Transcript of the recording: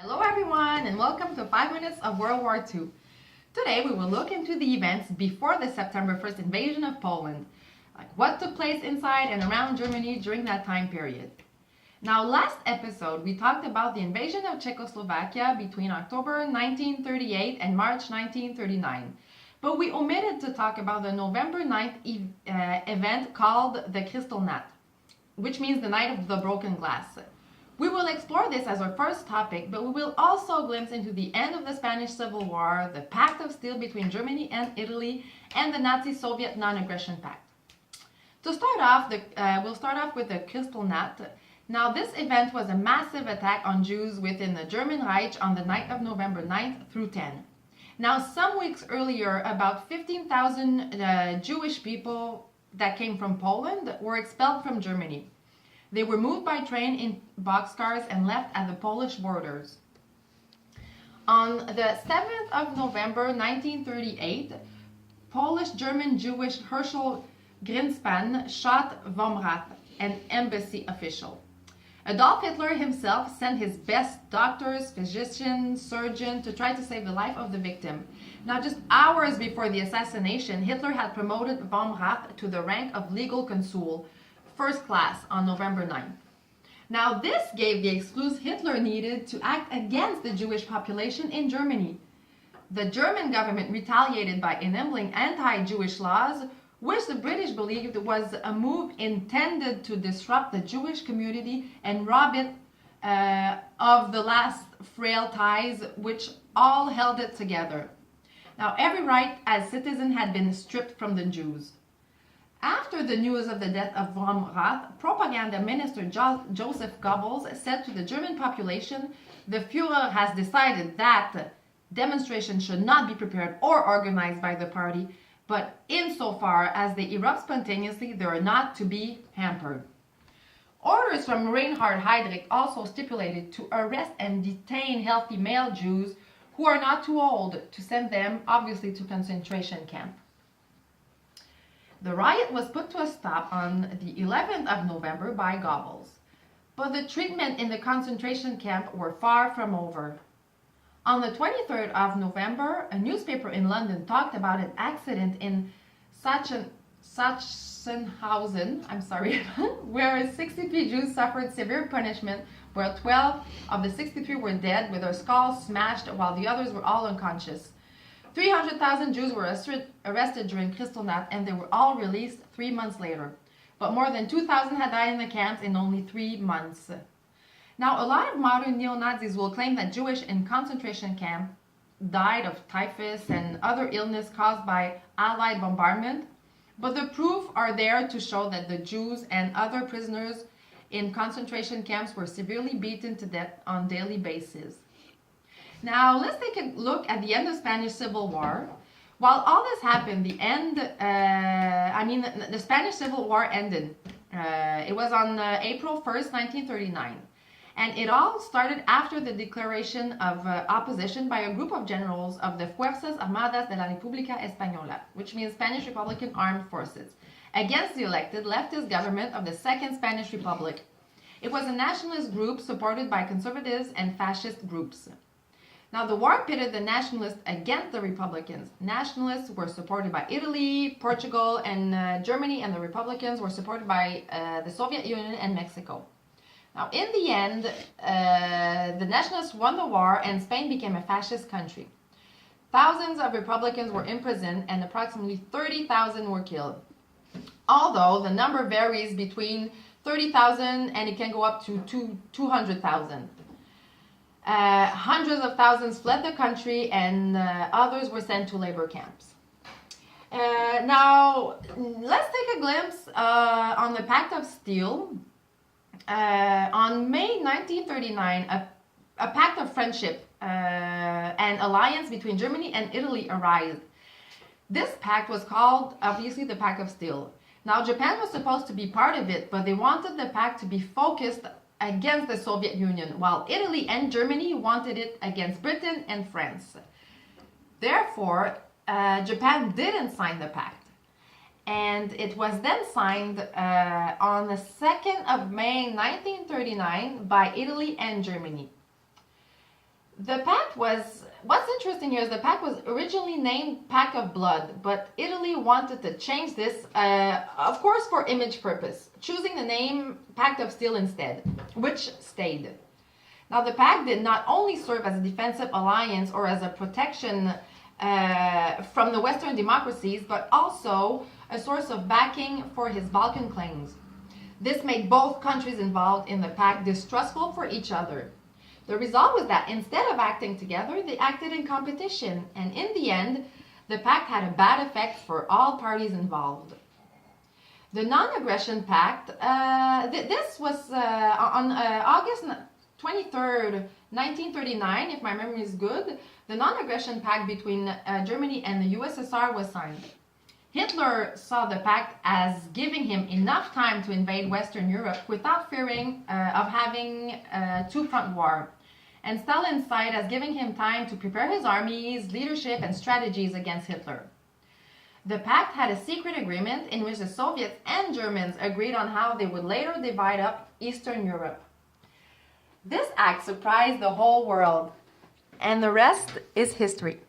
Hello everyone and welcome to 5 Minutes of World War II. Today we will look into the events before the September 1st invasion of Poland, like what took place inside and around Germany during that time period. Now last episode we talked about the invasion of Czechoslovakia between October 1938 and March 1939, but we omitted to talk about the November 9th event called the Kristallnacht, which means the night of the broken glass. We will explore this as our first topic, but we will also glimpse into the end of the Spanish Civil War, the Pact of Steel between Germany and Italy, and the Nazi-Soviet Non-Aggression Pact. To start off, we'll start off with the Kristallnacht. Now, this event was a massive attack on Jews within the German Reich on the night of November 9th through 10. Now, some weeks earlier, about 15,000 Jewish people that came from Poland were expelled from Germany. They were moved by train in boxcars and left at the Polish borders. On the 7th of November 1938, Polish-German Jewish Herschel Greenspan shot von Rath, an embassy official. Adolf Hitler himself sent his best doctors, physicians, surgeons to try to save the life of the victim. Now, just hours before the assassination, Hitler had promoted von Rath to the rank of legal consul, first class, on November 9th. Now, this gave the excuse Hitler needed to act against the Jewish population in Germany. The German government retaliated by enabling anti-Jewish laws, which the British believed was a move intended to disrupt the Jewish community and rob it of the last frail ties which all held it together. Now, every right as citizen had been stripped from the Jews. After the news of the death of von Rath, propaganda minister Joseph Goebbels said to the German population, "The Führer has decided that demonstrations should not be prepared or organized by the party, but insofar as they erupt spontaneously, they are not to be hampered." Orders from Reinhard Heydrich also stipulated to arrest and detain healthy male Jews who are not too old to send them, obviously, to concentration camp. The riot was put to a stop on the 11th of November by Goebbels, but the treatment in the concentration camp were far from over. On the 23rd of November, a newspaper in London talked about an accident in Sachsenhausen, where 63 Jews suffered severe punishment, where 12 of the 63 were dead with their skulls smashed while the others were all unconscious. 300,000 Jews were arrested during Kristallnacht, and they were all released 3 months later. But more than 2,000 had died in the camps in only 3 months. Now, a lot of modern neo-Nazis will claim that Jewish in concentration camp died of typhus and other illness caused by Allied bombardment, but the proof are there to show that the Jews and other prisoners in concentration camps were severely beaten to death on a daily basis. Now, let's take a look at the end of the Spanish Civil War. While all this happened, the Spanish Civil War ended. It was on April 1st, 1939. And it all started after the declaration of opposition by a group of generals of the Fuerzas Armadas de la República Española, which means Spanish Republican Armed Forces, against the elected leftist government of the Second Spanish Republic. It was a nationalist group supported by conservatives and fascist groups. Now, the war pitted the nationalists against the Republicans. Nationalists were supported by Italy, Portugal, and Germany, and the Republicans were supported by the Soviet Union and Mexico. Now, in the end, the nationalists won the war, and Spain became a fascist country. Thousands of Republicans were imprisoned, and approximately 30,000 were killed. Although the number varies between 30,000 and it can go up to 200,000. Hundreds of thousands fled the country, and others were sent to labor camps. Now, let's take a glimpse on the Pact of Steel. On May 1939, a pact of friendship and alliance between Germany and Italy arose. This pact was called, obviously, the Pact of Steel. Now, Japan was supposed to be part of it, but they wanted the pact to be focused against the Soviet Union, while Italy and Germany wanted it against Britain and France. Therefore, Japan didn't sign the pact. And it was then signed on the 2nd of May 1939 by Italy and Germany. The pact was, what's interesting here is the pact was originally named Pact of Blood, but Italy wanted to change this, of course for image purpose, choosing the name Pact of Steel instead, which stayed. Now the pact did not only serve as a defensive alliance or as a protection from the Western democracies, but also a source of backing for his Balkan claims. This made both countries involved in the pact distrustful for each other. The result was that instead of acting together, they acted in competition, and in the end, the pact had a bad effect for all parties involved. The Non-Aggression Pact, this was on August 23rd, 1939, if my memory is good, the Non-Aggression Pact between Germany and the USSR was signed. Hitler saw the pact as giving him enough time to invade Western Europe without fearing of having a two-front war, and Stalin saw it as giving him time to prepare his armies, leadership, and strategies against Hitler. The pact had a secret agreement in which the Soviets and Germans agreed on how they would later divide up Eastern Europe. This act surprised the whole world, and the rest is history.